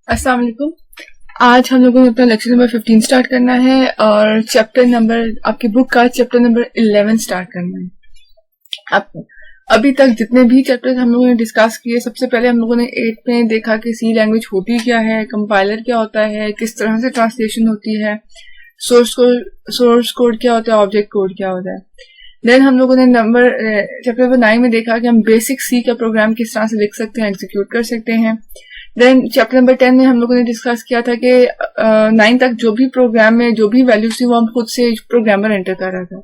अस्सलाम वालेकुम। आज हम लोगों ने अपना लेक्चर नंबर 15 स्टार्ट करना है और चैप्टर नंबर आपकी बुक का चैप्टर नंबर 11 स्टार्ट करना है। अब अभी तक जितने भी चैप्टर्स हम लोगों ने डिस्कस किए, सबसे पहले हम लोगों ने 8 में देखा कि सी लैंग्वेज होती क्या है, कंपाइलर क्या होता है, किस तरह से ट्रांसलेशन होती है, सोर्स कोड क्या होता है, ऑब्जेक्ट कोड क्या होता है। देन हम लोगों ने चैप्टर नंबर 9 में देखा कि हम बेसिक सी का प्रोग्राम किस तरह से लिख सकते हैं, एग्जीक्यूट कर सकते हैं। देन चैप्टर नंबर 10 में हम लोगों ने डिस्कस किया था कि 9 तक जो भी प्रोग्राम में जो भी वैल्यूज थी वो हम खुद से प्रोग्रामर एंटर कर रहा था।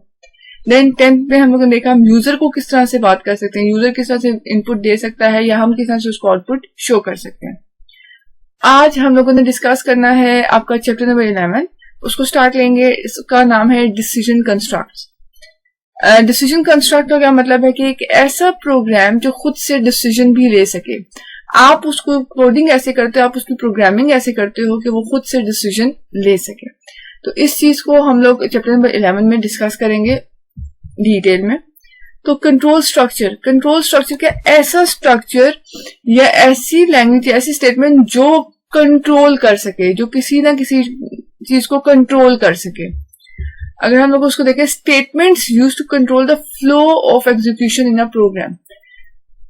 देन 10th में हम लोगों ने देखा हम यूजर को किस तरह से बात कर सकते हैं, यूजर किस तरह से इनपुट दे सकता है या हम किस तरह से उसको आउटपुट शो कर सकते हैं। आज हम लोगों ने डिस्कस करना है आपका चैप्टर नंबर 11, उसको स्टार्ट लेंगे। इसका नाम है डिसीजन कंस्ट्रक्ट। डिसीजन कंस्ट्रक्ट का क्या मतलब है कि एक ऐसा प्रोग्राम जो खुद से डिसीजन भी ले सके। आप उसको कोडिंग ऐसे करते हो, आप उसकी प्रोग्रामिंग ऐसे करते हो कि वो खुद से डिसीजन ले सके। तो इस चीज को हम लोग चैप्टर नंबर 11 में डिस्कस करेंगे डिटेल में। तो कंट्रोल स्ट्रक्चर क्या ऐसा स्ट्रक्चर या ऐसी लैंग्वेज या ऐसी स्टेटमेंट जो कंट्रोल कर सके, जो किसी ना किसी चीज को कंट्रोल कर सके। अगर हम लोग उसको देखें, statements use to control the flow of execution in a program.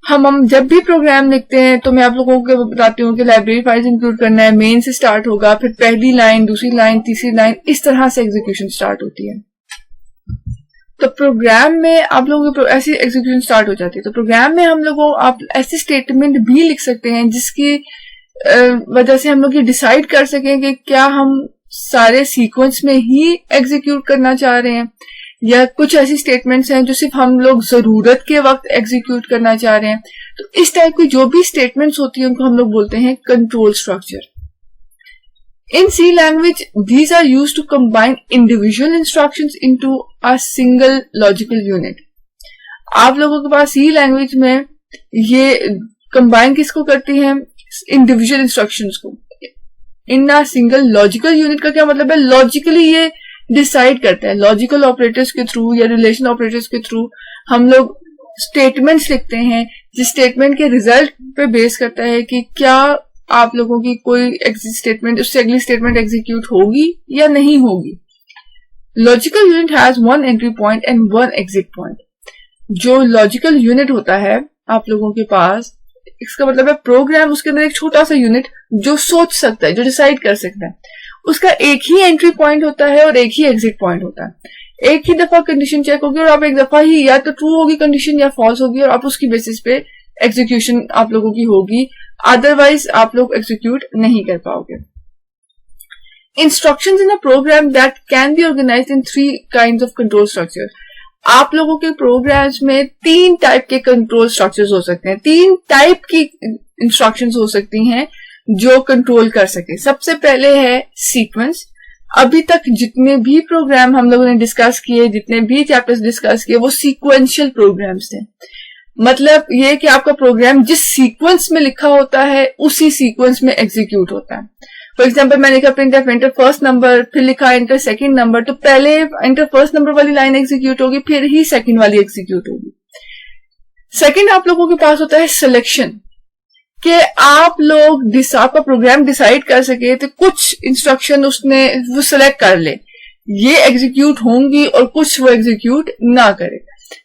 हम जब भी प्रोग्राम लिखते हैं तो मैं आप लोगों को बताती हूँ कि लाइब्रेरी फाइल्स इंक्लूड करना है, मेन से स्टार्ट होगा, फिर पहली लाइन, दूसरी लाइन, तीसरी लाइन, इस तरह से एग्जीक्यूशन स्टार्ट होती है। तो प्रोग्राम में आप लोगों की ऐसी एग्जीक्यूशन स्टार्ट हो जाती है। तो प्रोग्राम में हम लोगों आप ऐसी स्टेटमेंट भी लिख सकते हैं जिसकी वजह से हम लोग ये डिसाइड कर सकें कि क्या हम सारे सीक्वेंस में ही एग्जीक्यूट करना चाह रहे हैं या कुछ ऐसी स्टेटमेंट्स हैं जो सिर्फ हम लोग जरूरत के वक्त एग्जीक्यूट करना चाह रहे हैं। तो इस टाइप की जो भी स्टेटमेंट्स होती है उनको हम लोग बोलते हैं control structure. In C language these are used to combine individual instructions into a single logical unit. आप लोगों के पास सी लैंग्वेज में ये कंबाइन किसको करती है? इंडिविजुअल इंस्ट्रक्शंस को इन अ सिंगल लॉजिकल यूनिट। का क्या मतलब है? लॉजिकली ये डिसाइड करता है, लॉजिकल ऑपरेटर्स के थ्रू या रिलेशन ऑपरेटर्स के थ्रू हम लोग स्टेटमेंट्स लिखते हैं, जिस स्टेटमेंट के रिजल्ट पे बेस करता है कि क्या आप लोगों की कोई स्टेटमेंट उससे अगली स्टेटमेंट एग्जीक्यूट होगी या नहीं होगी। Logical unit has one entry point and one exit point. जो लॉजिकल यूनिट होता है आप लोगों के पास, इसका मतलब है प्रोग्राम, उसके अंदर एक छोटा सा यूनिट जो सोच सकता है, जो डिसाइड कर सकता है। उसका एक ही एंट्री पॉइंट होता है और एक ही एग्जिट पॉइंट होता है। एक ही दफा कंडीशन चेक होगी और आप एक दफा ही या तो ट्रू होगी कंडीशन या फॉल्स होगी और आप उसकी बेसिस पे एग्जीक्यूशन आप लोगों की होगी, अदरवाइज आप लोग एग्जीक्यूट नहीं कर पाओगे। Instructions in a program that can be organised in 3 kinds of control structure. आप लोगों के प्रोग्राम्स में 3 टाइप के कंट्रोल स्ट्रक्चर्स हो सकते हैं, 3 टाइप की इंस्ट्रक्शंस हो सकती हैं जो कंट्रोल कर सके। सबसे पहले है सीक्वेंस। अभी तक जितने भी प्रोग्राम हम लोगों ने डिस्कस किए, जितने भी चैप्टर्स डिस्कस किए, वो सीक्वेंशियल प्रोग्राम्स थे। मतलब ये कि आपका प्रोग्राम जिस सीक्वेंस में लिखा होता है उसी सीक्वेंस में एग्जीक्यूट होता है। फॉर एग्जाम्पल मैंने लिखा प्रिंटफ एंटर फर्स्ट नंबर, फिर लिखा एंटर सेकंड नंबर, तो पहले एंटर फर्स्ट नंबर वाली लाइन एग्जीक्यूट होगी, फिर ही सेकंड वाली एग्जीक्यूट होगी। सेकंड आप लोगों के पास होता है सिलेक्शन, कि आप लोग आपका प्रोग्राम डिसाइड कर सके तो कुछ इंस्ट्रक्शन उसने वो सिलेक्ट कर ले, ये एग्जीक्यूट होंगी और कुछ वो एग्जीक्यूट ना करे।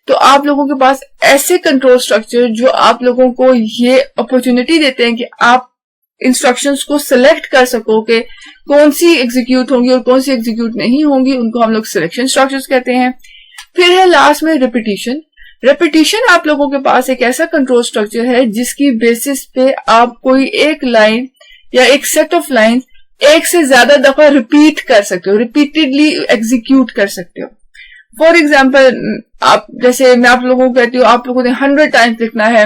तो आप लोगों के पास ऐसे कंट्रोल स्ट्रक्चर जो आप लोगों को ये अपॉर्चुनिटी देते हैं कि आप इंस्ट्रक्शंस को सिलेक्ट कर सको कि कौन सी एग्जीक्यूट होंगी और कौन सी एग्जीक्यूट नहीं होंगी, उनको हम लोग सिलेक्शन स्ट्रक्चर्स कहते हैं। फिर है लास्ट में रेपिटेशन आप लोगों के पास एक ऐसा कंट्रोल स्ट्रक्चर है जिसकी बेसिस पे आप कोई एक लाइन या एक सेट ऑफ लाइन एक से ज्यादा दफा रिपीट कर सकते हो, रिपीटेडली एग्जीक्यूट कर सकते हो। फॉर एग्जाम्पल आप जैसे मैं आप लोगों को कहती हूँ आप लोगों ने 100 टाइम्स लिखना है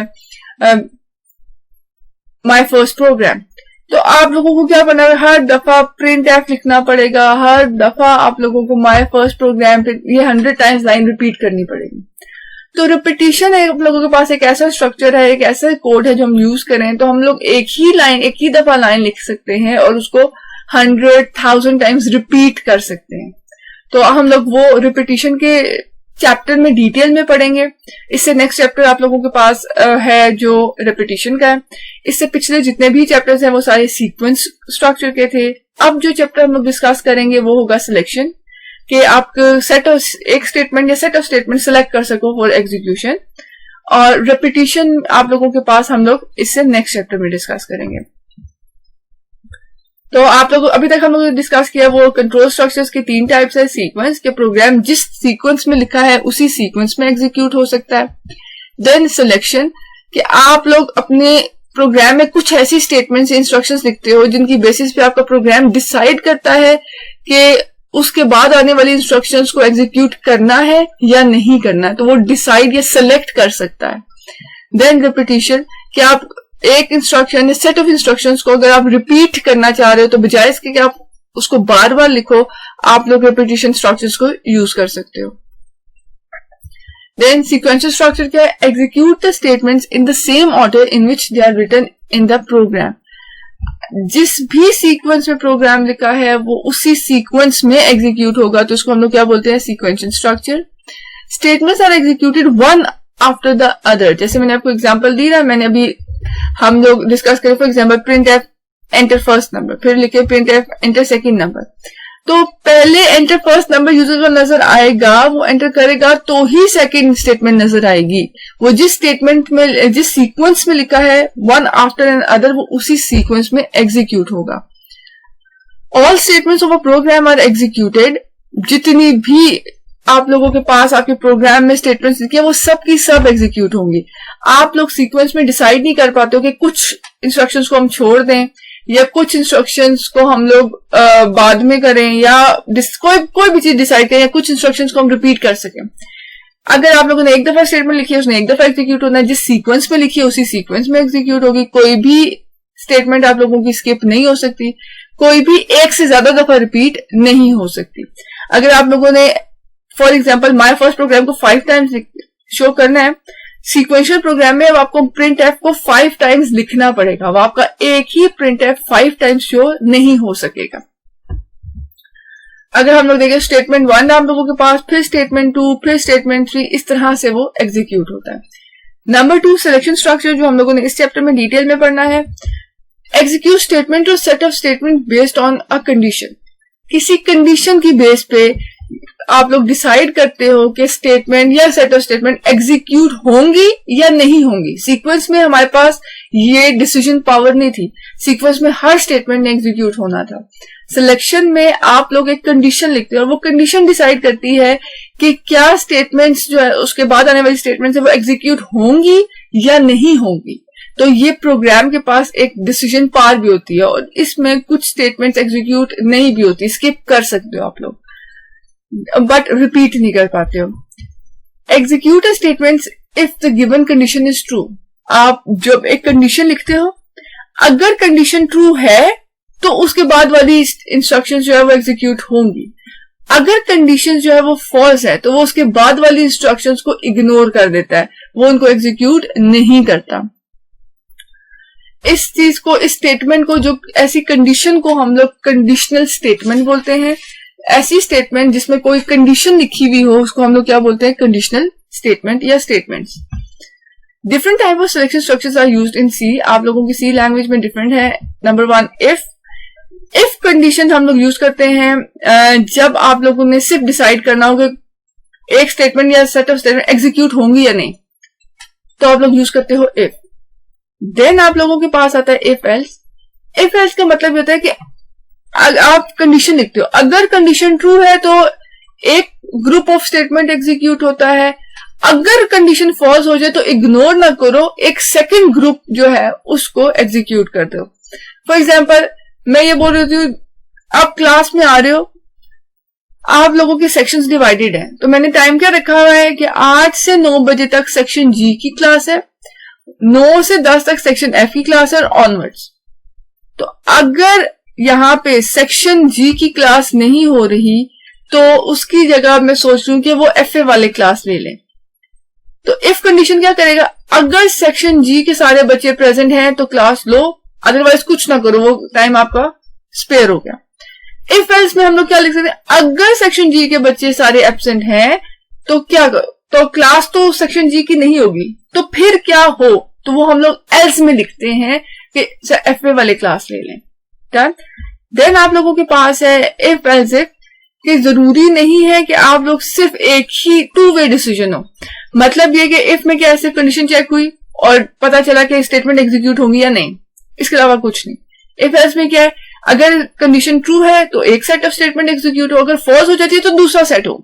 माई फर्स्ट प्रोग्राम, तो आप लोगों को क्या करना है, हर दफा प्रिंट एफ लिखना पड़ेगा, हर दफा आप लोगों को माई फर्स्ट प्रोग्राम ये 100 टाइम्स लाइन रिपीट करनी पड़ेगी। तो रिपीटिशन है आप लोगों के पास एक ऐसा स्ट्रक्चर है, एक ऐसा कोड है जो हम यूज करें तो हम लोग एक ही दफा लाइन लिख सकते हैं और उसको 100,000 टाइम्स रिपीट कर सकते हैं। तो हम लोग वो रिपीटिशन के चैप्टर में डिटेल में पढ़ेंगे। इससे नेक्स्ट चैप्टर आप लोगों के पास है जो रेपिटेशन का है। इससे पिछले जितने भी चैप्टर्स हैं वो सारे सीक्वेंस स्ट्रक्चर के थे। अब जो चैप्टर हम लोग डिस्कस करेंगे वो होगा सिलेक्शन, कि आप सेट ऑफ एक स्टेटमेंट या सेट ऑफ स्टेटमेंट सेलेक्ट कर सको फॉर एग्जीक्यूशन। और रेपिटेशन आप लोगों के पास हम लोग इससे नेक्स्ट चैप्टर में डिस्कस करेंगे। तो आप लोग अभी तक हम लोग डिस्कस किया वो कंट्रोल स्ट्रक्चर्स के 3 टाइप्स है। सीक्वेंस के प्रोग्राम जिस सीक्वेंस में लिखा है उसी सीक्वेंस में एग्जीक्यूट हो सकता है। देन सिलेक्शन, कि आप लोग अपने प्रोग्राम में कुछ ऐसी स्टेटमेंट्स इंस्ट्रक्शंस लिखते हो जिनकी बेसिस पे आपका प्रोग्राम डिसाइड करता है कि उसके बाद आने वाली इंस्ट्रक्शंस को एग्जीक्यूट करना है या नहीं करना है, तो वो डिसाइड या सिलेक्ट कर सकता है। देन रिपीटिशन, कि आप एक इंस्ट्रक्शन या सेट ऑफ इंस्ट्रक्शंस को अगर आप रिपीट करना चाह रहे हो तो बजाय इसके कि आप उसको बार बार लिखो, आप लोग रिपीटिशन स्ट्रक्चर्स को यूज कर सकते हो। देन सीक्वेंशियल स्ट्रक्चर क्या है? Execute the statements in the same order in which they are written in the program. जिस भी सीक्वेंस में प्रोग्राम लिखा है वो उसी सीक्वेंस में एग्जीक्यूट होगा, तो उसको हम लोग क्या बोलते हैं? Sequential structure. Statements are executed one after the other. जैसे मैंने आपको एग्जांपल दी ना, मैंने अभी हम लोग डिस्कस करें for example print F enter first number, फिर लिखे print F enter second number. तो पहले एंटर फर्स्ट नंबर यूजर को नजर आएगा, वो एंटर करेगा तो ही सेकंड स्टेटमेंट नजर आएगी। वो जिस स्टेटमेंट में जिस सीक्वेंस में लिखा है वन आफ्टर एन अदर, वो उसी सीक्वेंस में एग्जीक्यूट होगा। All statements of a program are executed. जितनी भी आप लोगों के पास आपके प्रोग्राम में स्टेटमेंट्स लिखी है वो सब की सब एग्जीक्यूट होंगी। आप लोग सीक्वेंस में डिसाइड नहीं कर पाते हो कि कुछ इंस्ट्रक्शंस को हम छोड़ दें या कुछ इंस्ट्रक्शंस को हम लोग बाद में करें, या कोई भी चीज डिसाइड करें, या कुछ इंस्ट्रक्शंस को हम रिपीट कर सकें। अगर आप लोगों ने एक दफा स्टेटमेंट लिखी है उसने एक दफा एग्जीक्यूट होना है, जिस सीक्वेंस में लिखी है उसी सीक्वेंस में एग्जीक्यूट होगी। कोई भी स्टेटमेंट आप लोगों की स्किप नहीं हो सकती, कोई भी एक से ज्यादा दफा रिपीट नहीं हो सकती। अगर आप लोगों ने for example my first program को 5 टाइम्स शो करना है, सीक्वेंशियल प्रोग्राम में अब आपको प्रिंट एफ को 5 टाइम्स लिखना पड़ेगा। अब आपका एक ही प्रिंट एफ 5 टाइम्स शो नहीं हो सकेगा। अगर हम लोग देखें स्टेटमेंट 1 आप लोगों के पास, फिर स्टेटमेंट 2, फिर स्टेटमेंट 3, इस तरह से वो एग्जीक्यूट होता है। नंबर 2 सिलेक्शन स्ट्रक्चर, जो हम लोगों ने इस चैप्टर में डिटेल में पढ़ना है। एग्जीक्यूट स्टेटमेंट और set of statement based on a condition. किसी कंडीशन की बेस पे आप लोग डिसाइड करते हो कि स्टेटमेंट या सेट ऑफ स्टेटमेंट एग्जीक्यूट होंगी या नहीं होंगी। सीक्वेंस में हमारे पास ये डिसीजन पावर नहीं थी, सीक्वेंस में हर स्टेटमेंट ने एग्जीक्यूट होना था। सिलेक्शन में आप लोग एक कंडीशन लिखते हो और वो कंडीशन डिसाइड करती है कि क्या स्टेटमेंट्स जो है उसके बाद आने वाली स्टेटमेंट्स है वो एग्जीक्यूट होंगी या नहीं होंगी। तो ये प्रोग्राम के पास एक डिसीजन पावर भी होती है और इसमें कुछ स्टेटमेंट्स एग्जीक्यूट नहीं भी होती, स्किप कर सकते हो आप लोग, बट रिपीट नहीं कर पाते हो। Execute statements if the given condition is true. आप जब एक कंडीशन लिखते हो, अगर कंडीशन ट्रू है तो उसके बाद वाली इंस्ट्रक्शंस जो है वो एग्जीक्यूट होंगी। अगर कंडीशन जो है वो फॉल्स है तो वो उसके बाद वाली इंस्ट्रक्शंस को इग्नोर कर देता है, वो उनको एग्जीक्यूट नहीं करता। इस चीज को, इस स्टेटमेंट को, जो ऐसी कंडीशन को हम लोग कंडीशनल स्टेटमेंट बोलते हैं। ऐसी स्टेटमेंट जिसमें कोई कंडीशन लिखी हुई हो उसको हम लोग क्या बोलते हैं? कंडीशनल स्टेटमेंट या statements. Different type of selection structures are used in C. आप लोगों की सी लैंग्वेज में डिफरेंट है। नंबर 1 इफ कंडीशन हम लोग यूज करते हैं जब आप लोगों ने सिर्फ डिसाइड करना हो कि एक स्टेटमेंट या सेट ऑफ स्टेटमेंट एग्जीक्यूट होंगी या नहीं, तो आप लोग यूज करते हो इफ। देन आप लोगों के पास आता है इफ एल्स। इफ एल्स का मतलब होता है कि आप कंडीशन लिखते हो, अगर कंडीशन ट्रू है तो एक ग्रुप ऑफ स्टेटमेंट एग्जीक्यूट होता है, अगर कंडीशन फॉल्स हो जाए तो इग्नोर ना करो, एक सेकंड ग्रुप जो है उसको एग्जीक्यूट कर दो। फॉर एग्जांपल मैं ये बोल रही हूँ, आप क्लास में आ रहे हो, आप लोगों के सेक्शंस डिवाइडेड हैं, तो मैंने टाइम क्या रखा हुआ है कि 8 से 9 बजे तक सेक्शन जी की क्लास है, 9 से 10 तक सेक्शन एफ की क्लास है और ऑनवर्ड्स। तो अगर यहाँ पे सेक्शन जी की क्लास नहीं हो रही तो उसकी जगह मैं सोच रही हूँ कि वो एफ ए वाले क्लास ले लें। तो इफ कंडीशन क्या करेगा? अगर सेक्शन जी के सारे बच्चे प्रेजेंट हैं तो क्लास लो, अदरवाइज कुछ ना करो, वो टाइम आपका स्पेयर हो गया। इफ एल्स में हम लोग क्या लिख सकते हैं? अगर सेक्शन जी के बच्चे सारे एब्सेंट हैं तो क्या करो, तो क्लास तो सेक्शन जी की नहीं होगी, तो फिर क्या हो, तो वो हम लोग एल्स में लिखते हैं कि एफ वाले क्लास ले लें। डन। देन आप लोगों के पास है इफ एल्स इफ, कि जरूरी नहीं है कि आप लोग सिर्फ एक ही टू वे डिसीजन हो। मतलब ये कि इफ में क्या सिर्फ कंडीशन चेक हुई और पता चला कि स्टेटमेंट एग्जीक्यूट होंगी या नहीं, इसके अलावा कुछ नहीं। इफ एल्स में क्या है, अगर कंडीशन ट्रू है तो एक सेट ऑफ स्टेटमेंट एग्जीक्यूट हो, अगर फॉल्स हो जाती है तो दूसरा सेट हो।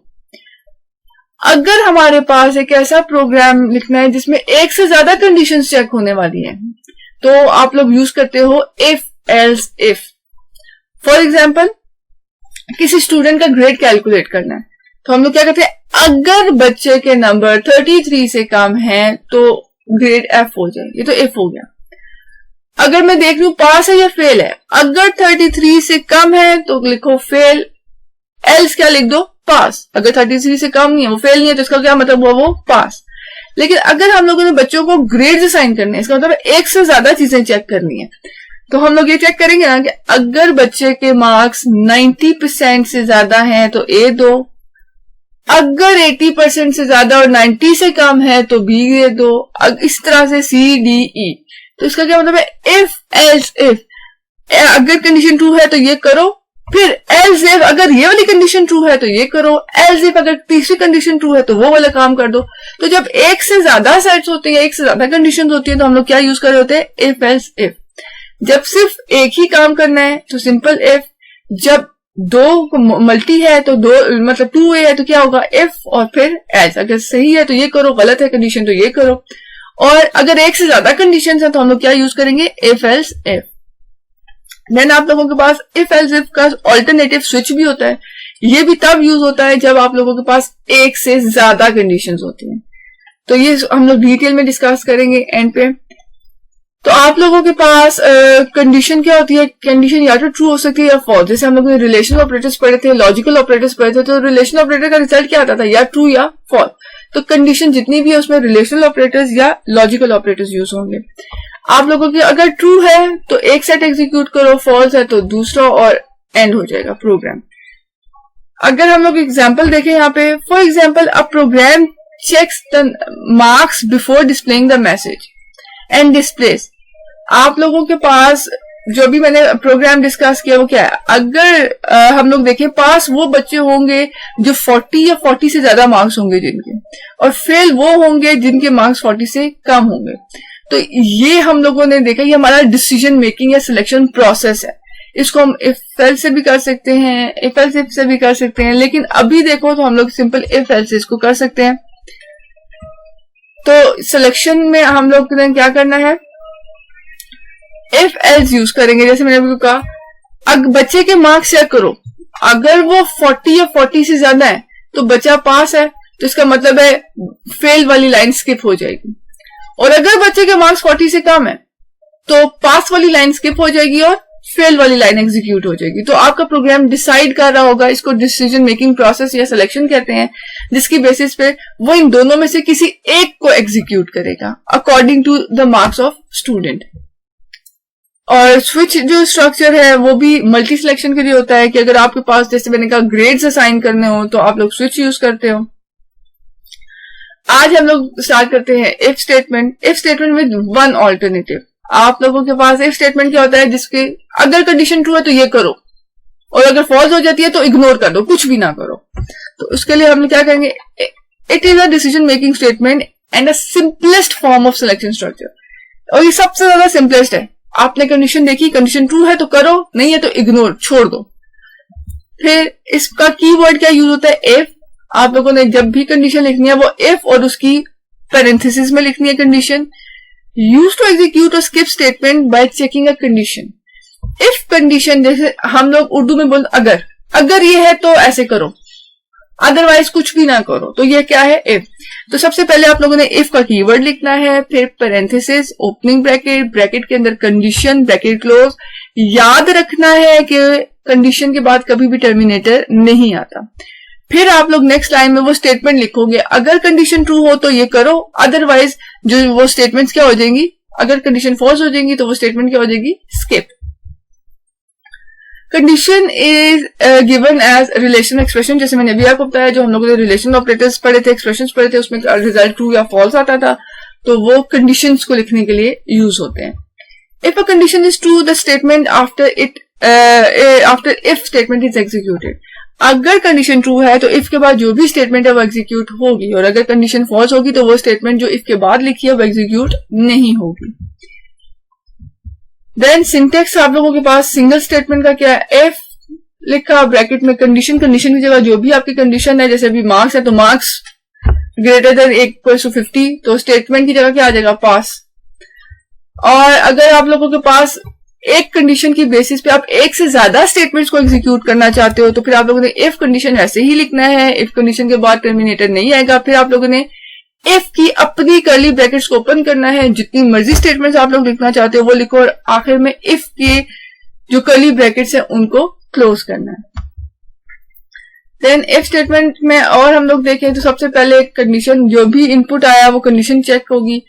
अगर हमारे पास एक ऐसा प्रोग्राम लिखना है जिसमें एक से ज्यादा कंडीशंस चेक होने वाली हैं, तो आप लोग यूज करते हो if else if. For example, किसी स्टूडेंट का ग्रेड कैलकुलेट करना है, तो हम लोग क्या करते हैं, अगर बच्चे के नंबर 33 से कम हैं तो ग्रेड एफ हो जाए, ये तो एफ हो गया। अगर मैं देख लूं पास है या फेल है, अगर 33 से कम है तो लिखो फेल, एल्स क्या लिख दो, पास। अगर 33 से कम नहीं है, वो फेल नहीं है, तो इसका क्या मतलब हुआ, वो पास। लेकिन अगर हम लोगों ने बच्चों को ग्रेड्स असाइन करने हैं, इसका मतलब एक से ज्यादा चीजें चेक करनी है, तो हम लोग ये चेक करेंगे ना कि अगर बच्चे के मार्क्स 90% से ज्यादा हैं तो ए दो, अगर 80% से ज्यादा और 90 से कम है तो बी ग्रेड दो, इस तरह से सी डी ई। तो इसका क्या मतलब है, इफ एल्स इफ, अगर कंडीशन ट्रू है तो ये करो, फिर एल्स इफ अगर ये वाली कंडीशन ट्रू है तो ये करो, एल्स इफ अगर तीसरी कंडीशन ट्रू है तो वो वाला काम कर दो। तो जब एक से ज्यादा सेट्स होते हैं, एक से ज्यादा कंडीशन होती है, तो हम लोग क्या यूज कर रहे होते हैं, इफ एल्स इफ। जब सिर्फ एक ही काम करना है तो सिंपल इफ, जब दो मल्टी है तो दो मतलब 2a है तो क्या होगा, इफ और फिर एल्स। अगर सही है तो ये करो, गलत है कंडीशन तो ये करो। और अगर एक से ज्यादा कंडीशन है तो हम लोग क्या यूज करेंगे, इफ एल्स इफ। देन आप लोगों के पास इफ एल्स इफ का ऑल्टरनेटिव स्विच भी होता है। ये भी तब यूज होता है जब आप लोगों के पास एक से ज्यादा कंडीशंस होती हैं, तो ये हम लोग डिटेल में डिस्कस करेंगे एंड पे। तो आप लोगों के पास कंडीशन क्या होती है, कंडीशन या तो ट्रू हो सकती है या फॉल्स। जैसे हम लोगों ने रिलेशनल ऑपरेटर्स पढ़े थे, लॉजिकल ऑपरेटर्स पढ़े थे, तो रिलेशनल ऑपरेटर का रिजल्ट क्या आता था, या ट्रू या फॉल्स। तो कंडीशन जितनी भी है उसमें रिलेशनल ऑपरेटर्स या लॉजिकल ऑपरेटर्स यूज होंगे। आप लोगों की अगर ट्रू है तो एक सेट एग्जीक्यूट करो, फॉल्स है तो दूसरा, और एंड हो जाएगा प्रोग्राम। अगर हम लोग एग्जाम्पल देखें यहाँ पे, for example a program checks the marks before displaying the message and displays. आप लोगों के पास जो भी मैंने प्रोग्राम डिस्कस किया वो क्या है, अगर हम लोग देखें पास वो बच्चे होंगे जो 40 या 40 से ज्यादा मार्क्स होंगे जिनके, और फेल वो होंगे जिनके मार्क्स 40 से कम होंगे। तो ये हम लोगों ने देखा, ये हमारा डिसीजन मेकिंग या सिलेक्शन प्रोसेस है। इसको हम इफ एल्स से भी कर सकते हैं, इफ एल्स इफ से भी कर सकते हैं, लेकिन अभी देखो तो हम लोग सिंपल इफ एल्स इसको कर सकते हैं। तो सिलेक्शन में हम लोग ने क्या करना है, इफ एल्स यूज करेंगे। जैसे मैंने आपको कहा, अगर बच्चे के मार्क्स चेक करो, अगर वो 40 या 40 से ज्यादा है तो बच्चा पास है, तो इसका मतलब है फेल वाली लाइन स्किप हो जाएगी। और अगर बच्चे के मार्क्स 40 से कम है तो पास वाली लाइन स्किप हो जाएगी और फेल वाली लाइन एग्जीक्यूट हो जाएगी। तो आपका प्रोग्राम डिसाइड कर रहा होगा, इसको डिसीजन मेकिंग प्रोसेस या सिलेक्शन कहते हैं, जिसकी बेसिस पे वो इन दोनों में से किसी एक को एग्जीक्यूट करेगा according to the marks of student. और स्विच जो स्ट्रक्चर है वो भी मल्टी सिलेक्शन के लिए होता है, कि अगर आपके पास जैसे मैंने कहा ग्रेड्स असाइन करने हो तो आप लोग स्विच यूज करते हो। आज हम लोग स्टार्ट करते हैं if statement. If statement with one alternative. आप लोगों के पास इफ स्टेटमेंट क्या होता है, जिसके अगर कंडीशन ट्रू है तो ये करो, और अगर फॉल्स हो जाती है तो इग्नोर कर दो, कुछ भी ना करो। तो उसके लिए हम क्या कहेंगे, it is a decision making statement and a simplest form of selection structure. और ये सबसे ज्यादा सिंपलेस्ट है। आपने कंडीशन देखी, कंडीशन ट्रू है तो करो, नहीं है तो इग्नोर, छोड़ दो। फिर इसका कीवर्ड क्या यूज होता है, इफ। आप लोगों ने जब भी कंडीशन लिखनी है वो इफ और उसकी पैरेंथेसिस में लिखनी है कंडीशन। यूज टू एग्जीक्यूट और skip statement by checking a condition. If condition, जैसे हम लोग उर्दू में बोलते अगर ये है तो ऐसे करो, अदरवाइज कुछ भी ना करो, तो ये क्या है, इफ। तो सबसे पहले आप लोगों ने इफ का कीवर्ड लिखना है, फिर पैरेंथेसिस, ओपनिंग ब्रैकेट, ब्रैकेट के अंदर कंडीशन, ब्रैकेट क्लोज। याद रखना है कि कंडीशन के बाद कभी भी टर्मिनेटर नहीं आता। फिर आप लोग नेक्स्ट लाइन में वो स्टेटमेंट लिखोगे, अगर कंडीशन ट्रू हो तो ये करो, अदरवाइज जो वो स्टेटमेंट्स क्या हो जाएंगी, अगर कंडीशन फॉल्स हो जाएंगी तो वो स्टेटमेंट क्या हो जाएगी, skip. Condition is given as relation expression, जैसे मैंने अभी आपको बताया, जो हम लोगों ने रिलेशन ऑपरेटर्स पढ़े थे, एक्सप्रेशंस पढ़े थे, उसमें रिजल्ट ट्रू या फॉल्स आता था, तो वो कंडीशंस को लिखने के लिए यूज होते हैं. If a condition is true, the statement after if statement is executed. अगर कंडीशन ट्रू है तो इफ के बाद जो भी स्टेटमेंट है वो एग्जीक्यूट होगी, और अगर कंडीशन फॉल्स होगी तो वो स्टेटमेंट जो इफ के बाद लिखी है वो एग्जीक्यूट नहीं होगी. देन सिंटेक्स आप लोगों के पास सिंगल स्टेटमेंट का क्या है, एफ लिखा ब्रैकेट में कंडीशन की जगह जो भी आपकी कंडीशन है, जैसे अभी मार्क्स है तो marks greater than equal to 50, तो स्टेटमेंट की जगह क्या आ जाएगा, पास. और अगर आप लोगों के पास एक कंडीशन की बेसिस पे आप एक से ज्यादा स्टेटमेंट्स को एग्जीक्यूट करना चाहते हो, तो फिर आप लोगों ने इफ कंडीशन ऐसे ही लिखना है, इफ कंडीशन के बाद टर्मिनेटर नहीं आएगा. फिर आप लोगों ने इफ की अपनी कर्ली ब्रैकेट्स को ओपन करना है, जितनी मर्जी स्टेटमेंट्स आप लोग लिखना चाहते हो वो लिखो, और आखिर में इफ के जो कर्ली ब्रैकेट्स है उनको क्लोज करना है. देन इफ स्टेटमेंट में और हम लोग देखें तो सबसे पहले कंडीशन जो भी इनपुट आया वो कंडीशन चेक होगी.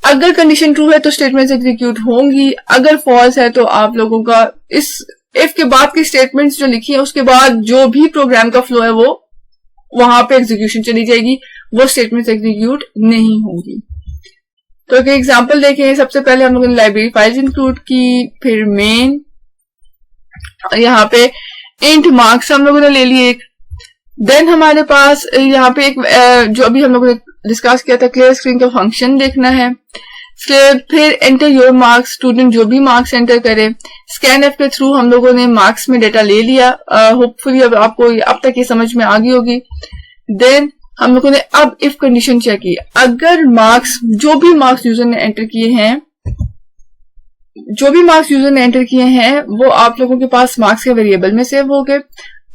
अगर कंडीशन ट्रू है तो स्टेटमेंट्स एग्जीक्यूट होंगी, अगर फॉल्स है तो आप लोगों का इस इफ के बाद की स्टेटमेंट्स जो लिखी है उसके बाद जो भी प्रोग्राम का फ्लो है वो वहां पे एग्जीक्यूशन चली जाएगी, वो स्टेटमेंट्स एग्जीक्यूट नहीं होंगी. तो एक एग्जांपल देखें. सबसे पहले हम लोगों ने लाइब्रेरी फाइल्स इंक्लूड की, फिर मेन, यहाँ पे इंट मार्क्स हम लोगों ने ले लिए एक. देन हमारे पास यहाँ पे एक जो अभी हम लोगों ने डिस्कस किया था, क्लियर स्क्रीन का फंक्शन देखना है. फिर एंटर योर मार्क्स, स्टूडेंट जो भी मार्क्स एंटर करे. स्कैन एफ के थ्रू हम लोगों ने मार्क्स में डेटा ले लिया. होपफुली अब आपको अब तक ये समझ में आ गई होगी. देन हम लोगों ने अब इफ कंडीशन चेक की. अगर मार्क्स जो भी मार्क्स यूजर ने एंटर किए हैं वो आप लोगों के पास मार्क्स के वेरिएबल में सेव हो गए.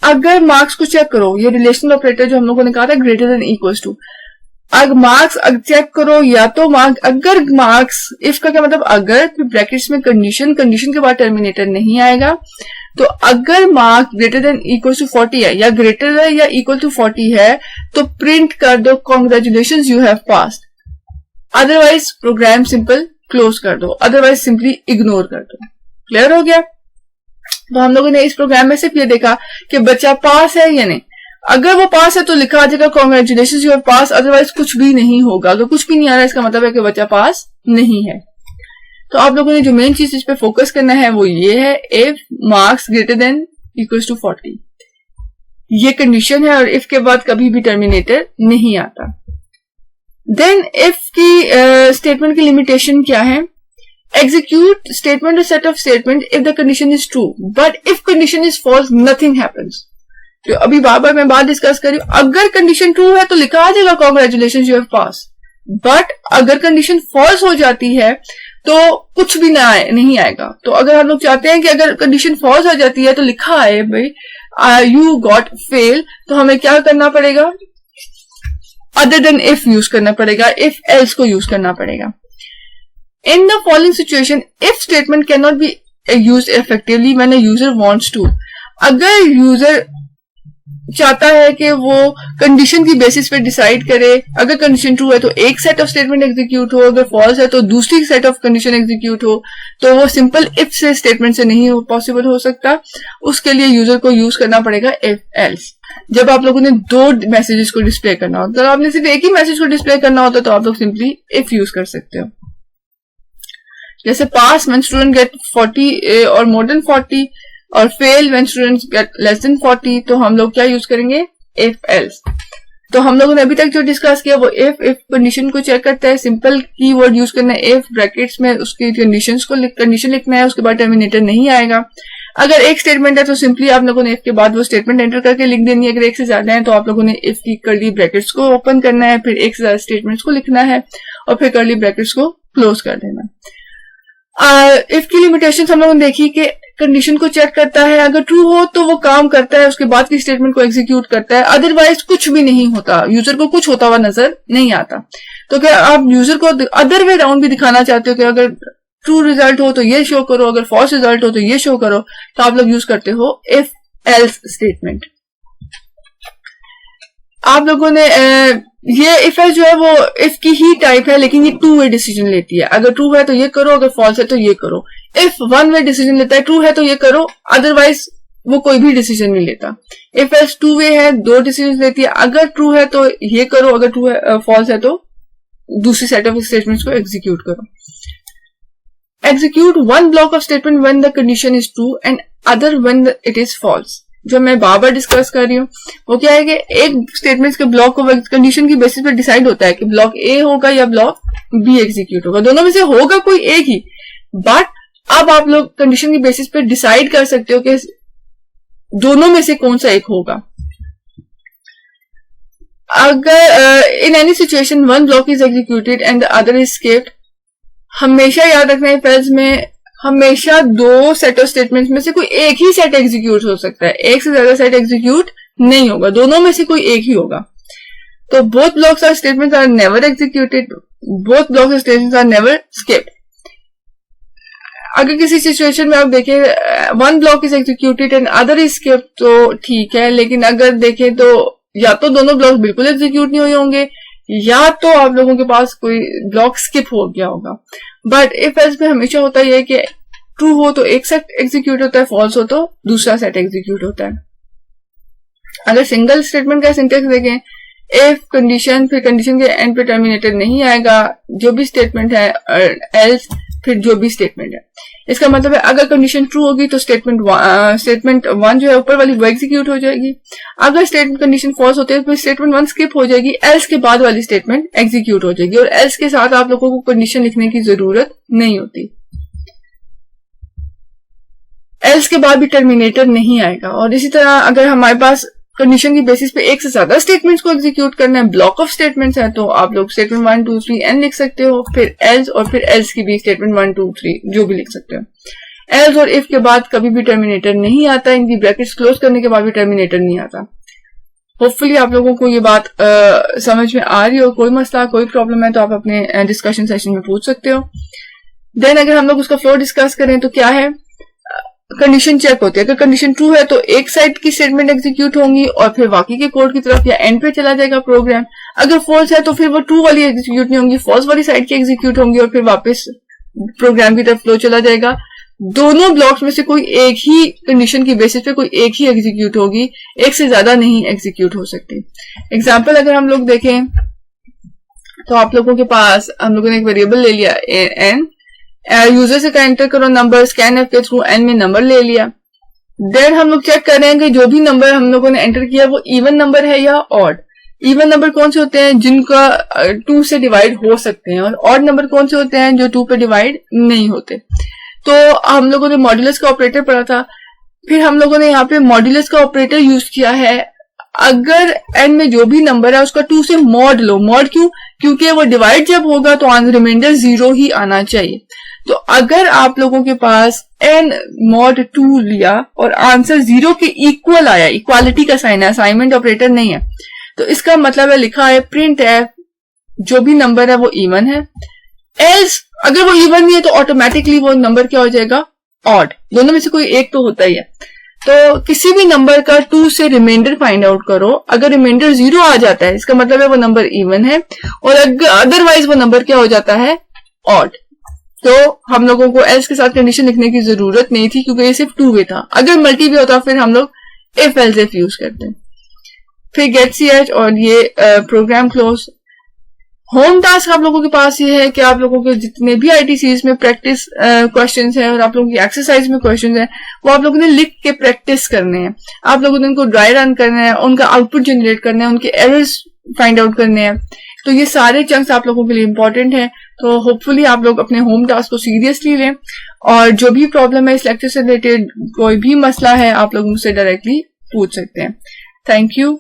अगर मार्क्स को चेक करो, ये रिलेशनल ऑपरेटर जो हम लोगों ने कहा था ग्रेटर देन इक्वल्स टू, अगर मार्क्स चेक करो या तो अगर मार्क्स, इफ का क्या मतलब अगर, फिर ब्रैकेट्स में कंडीशन के बाद टर्मिनेटर नहीं आएगा. तो अगर marks greater than equal to 40 है या ग्रेटर है या इक्वल टू 40 है तो प्रिंट कर दो congratulations you have passed. Otherwise program simple close कर दो, अदरवाइज सिंपली इग्नोर कर दो. क्लियर हो गया. तो हम लोगों ने इस प्रोग्राम में सिर्फ ये देखा कि बच्चा पास है या नहीं. अगर वो पास है तो लिखा आ जाएगा congratulations you have pass, otherwise कुछ भी नहीं होगा. अगर कुछ भी नहीं आ रहा है इसका मतलब है कि बच्चा पास नहीं है. तो आप लोगों ने जो मेन चीज इस पे फोकस करना है वो ये है, if marks greater than equals to 40, ये कंडीशन है और इफ के बाद कभी भी टर्मिनेटर नहीं आता. देन इफ की स्टेटमेंट की लिमिटेशन क्या है, execute statement or set of statement if the condition is true, but if condition is false nothing happens. तो अभी बार मैं बात डिस्कस कर रही हूँ. अगर कंडीशन ट्रू है तो लिखा आ जाएगा congratulations you have pass, but अगर कंडीशन फॉल्स हो जाती है तो कुछ भी नहीं आएगा. तो अगर हम लोग चाहते हैं कि अगर कंडीशन फॉल्स हो जाती है तो लिखा आए भाई यू गॉट फेल, तो हमें क्या करना पड़ेगा, अदर देन इफ यूज करना पड़ेगा, इफ एल्स को यूज करना पड़ेगा. In the following situation, if statement cannot be used effectively when a user wants to. अगर यूजर चाहता है कि वो कंडीशन की बेसिस पे डिसाइड करे, अगर कंडीशन ट्रू है तो एक सेट ऑफ स्टेटमेंट एग्जीक्यूट हो, अगर फॉल्स है तो दूसरी सेट ऑफ कंडीशन एग्जीक्यूट हो, तो वो सिंपल इफ से स्टेटमेंट से नहीं पॉसिबल हो सकता. उसके लिए यूजर को यूज करना पड़ेगा इफ एल्स. जब आप लोगों ने दो मैसेजेस को डिस्प्ले करना होता है, तो आपने सिर्फ एक ही मैसेज को डिस्प्ले करना होता है तो आप लोग सिंपली इफ यूज कर सकते हो. जैसे पास व्हेन स्टूडेंट गेट 40 और मोर देन 40, और fail when students get less than 40, तो हम लोग क्या यूज करेंगे, इफ एल्स. तो हम लोगों ने अभी तक जो डिस्कस किया वो इफ कंडीशन को चेक करता है, सिंपल कीवर्ड यूज करना है, इफ ब्रैकेट्स में उसकी कंडीशन लिखना है, उसके बाद टर्मिनेटर नहीं आएगा. अगर एक स्टेटमेंट है तो सिंपली आप लोगों ने इफ के बाद वो स्टेटमेंट एंटर करके लिख देनी है. अगर एक से ज्यादा है तो आप लोगों ने इफ की कर्ली ब्रैकेट्स को ओपन करना है, फिर एक से ज्यादा स्टेटमेंट्स को लिखना है और फिर कर्ली ब्रैकेट्स को क्लोज कर देना. इफ की लिमिटेशन हम लोगों ने देखी कि कंडीशन को चेक करता है, अगर ट्रू हो तो वो काम करता है, उसके बाद की स्टेटमेंट को एग्जीक्यूट करता है, अदरवाइज कुछ भी नहीं होता, यूजर को कुछ होता हुआ नजर नहीं आता. तो क्या आप यूजर को अदर वे राउंड भी दिखाना चाहते हो कि अगर ट्रू रिजल्ट हो तो ये शो करो, अगर फॉल्स रिजल्ट हो तो ये शो करो, तो आप लोग यूज करते हो इफ एल्स स्टेटमेंट. आप लोगों ने ये इफ एल्स जो है वो इफ की ही टाइप है, लेकिन ये टू वे डिसीजन लेती है. अगर ट्रू है तो ये करो, अगर फॉल्स है तो ये करो. इफ वन वे डिसीजन लेता है, ट्रू है तो ये करो, अदरवाइज वो कोई भी डिसीजन नहीं लेता। इफ एल्स टू वे है, 2 डिसीजन लेती है, अगर ट्रू है तो ये करो, अगर ट्रू है फॉल्स है तो दूसरी सेट ऑफ स्टेटमेंट्स को एग्जीक्यूट करो। Execute one block of statement when the condition is true and other when it is false. जो मैं बार बार डिस्कस कर रही हूँ वो क्या है कि एक स्टेटमेंट के ब्लॉक को कंडीशन की बेसिस पे डिसाइड होता है कि ब्लॉक ए होगा या ब्लॉक बी एग्जीक्यूट होगा, दोनों में से होगा कोई एक ही। बट अब आप लोग कंडीशन की बेसिस पे डिसाइड कर सकते हो कि दोनों में से कौन सा एक होगा। अगर in any situation one block is executed and the other is skipped, हमेशा याद रखना है फेल्स में हमेशा 2 सेट ऑफ स्टेटमेंट्स में से कोई एक ही सेट एग्जीक्यूट हो सकता है, एक से ज्यादा सेट एग्जीक्यूट नहीं होगा, दोनों में से कोई एक ही होगा। तो both blocks of statements are never executed, both blocks of statements are never skipped. अगर किसी सिचुएशन में आप देखें one block is executed and other is skipped तो ठीक है, लेकिन अगर देखें तो या तो दोनों ब्लॉक बिल्कुल एग्जीक्यूट नहीं हुए होंगे या तो आप लोगों के पास कोई ब्लॉक स्किप हो गया होगा। बट इफ एल्स में हमेशा होता है कि ट्रू हो तो एक सेट एग्जीक्यूट होता है, फॉल्स हो तो दूसरा सेट एग्जीक्यूट होता है। अगर सिंगल स्टेटमेंट का सिंटेक्स देखें, इफ कंडीशन फिर कंडीशन के एंड पे टर्मिनेटेड नहीं आएगा, जो भी स्टेटमेंट है, एल्स फिर जो भी स्टेटमेंट है। इसका मतलब है अगर कंडीशन ट्रू होगी तो स्टेटमेंट 1 जो है ऊपर वाली वो एग्जीक्यूट हो जाएगी। अगर स्टेटमेंट कंडीशन फॉल्स होती है तो स्टेटमेंट 1 स्किप हो जाएगी, एल्स के बाद वाली स्टेटमेंट एग्जीक्यूट हो जाएगी और एल्स के साथ आप लोगों को कंडीशन लिखने की जरूरत नहीं होती। एल्स के बाद भी टर्मिनेटर नहीं आएगा। और इसी तरह अगर हमारे पास कंडीशन की बेसिस पे एक से ज्यादा स्टेटमेंट्स को एग्जीक्यूट करना है, ब्लॉक ऑफ स्टेटमेंट्स है, तो आप लोग स्टेटमेंट 1 2 3 एन लिख सकते हो, फिर एल्स और फिर एल्स की भी स्टेटमेंट 1 2 3 जो भी लिख सकते हो। एल्स और इफ के बाद कभी भी टर्मिनेटर नहीं आता, इनकी ब्रैकेट्स क्लोज करने के बाद भी टर्मिनेटर नहीं आता। होपफुली आप लोगों को ये बात समझ में आ रही हो। कोई मसला कोई प्रॉब्लम है तो आप अपने डिस्कशन सेशन में पूछ सकते हो। देन अगर हम लोग उसका फ्लो डिस्कस करें तो क्या है, कंडीशन चेक होती है। अगर कंडीशन ट्रू है तो एक साइड की स्टेटमेंट एग्जीक्यूट होंगी और फिर बाकी के कोड की तरफ या एंड पे चला जाएगा प्रोग्राम। अगर फॉल्स है तो फिर वो ट्रू वाली एग्जीक्यूट नहीं होंगी, फॉल्स वाली साइड की एग्जीक्यूट होंगी और फिर वापस प्रोग्राम की तरफ फ्लो चला जाएगा। दोनों ब्लॉक्स में से कोई एक ही कंडीशन की बेसिस पे कोई एक ही एग्जीक्यूट होगी, एक से ज्यादा नहीं एग्जीक्यूट हो सकती। एग्जाम्पल अगर हम लोग देखें तो आप लोगों के पास हम लोगों ने एक वेरिएबल ले लिया एन, यूजर से एंटर करो नंबर, स्कैन एफ के थ्रू एन में नंबर ले लिया। देन हम लोग चेक कर रहे हैं कि जो भी नंबर हम लोगों ने एंटर किया वो इवन नंबर है या ऑड। इवन नंबर कौन से होते हैं जिनका 2 से डिवाइड हो सकते हैं, और ऑड नंबर कौन से होते हैं जो 2 पे डिवाइड नहीं होते। तो हम लोगों ने मॉड्यूलस का ऑपरेटर पढ़ा था, फिर हम लोगों ने यहाँ पे मॉड्यूलस का ऑपरेटर यूज किया है। अगर एन में जो भी नंबर है उसका 2 से मॉड लो। मॉड क्यों? क्योंकि वो डिवाइड जब होगा तो रिमाइंडर 0 ही आना चाहिए। तो अगर आप लोगों के पास n mod 2 लिया और आंसर 0 के इक्वल आया, इक्वालिटी का साइन है, असाइनमेंट ऑपरेटर नहीं है, तो इसका मतलब है लिखा है प्रिंट है जो भी नंबर है वो इवन है। एल्स अगर वो इवन नहीं है तो ऑटोमेटिकली वो नंबर क्या हो जाएगा, ऑड। दोनों में से कोई एक तो होता ही है। तो किसी भी नंबर का 2 से रिमाइंडर फाइंड आउट करो। अगर रिमाइंडर 0 आ जाता है इसका मतलब है वो नंबर इवन है, और अदरवाइज वो नंबर क्या हो जाता है, ऑड। तो हम लोगों को एल्स के साथ कंडीशन लिखने की जरूरत नहीं थी क्योंकि ये सिर्फ 2 वे था। अगर मल्टी वे होता फिर हम लोग इफ एल्स इफ यूज करते हैं। फिर गेट ch और ये प्रोग्राम क्लोज। होम टास्क आप लोगों के पास ये है कि आप लोगों के जितने भी आईटी सीरीज में प्रैक्टिस क्वेश्चंस हैं और आप लोगों की एक्सरसाइज में क्वेश्चंस हैं वो आप लोगों ने लिख के प्रैक्टिस करने हैं। आप लोगों ने उनको ड्राई रन करना है, उनका आउटपुट जनरेट करना है, उनके एरर्स फाइंड आउट करने हैं। तो ये सारे चंक्स आप लोगों के लिए इंपॉर्टेंट है। तो होपफुली आप लोग अपने होम टास्क को सीरियसली लें और जो भी प्रॉब्लम है इस लेक्चर से रिलेटेड, कोई भी मसला है, आप लोग मुझसे डायरेक्टली पूछ सकते हैं। Thank you.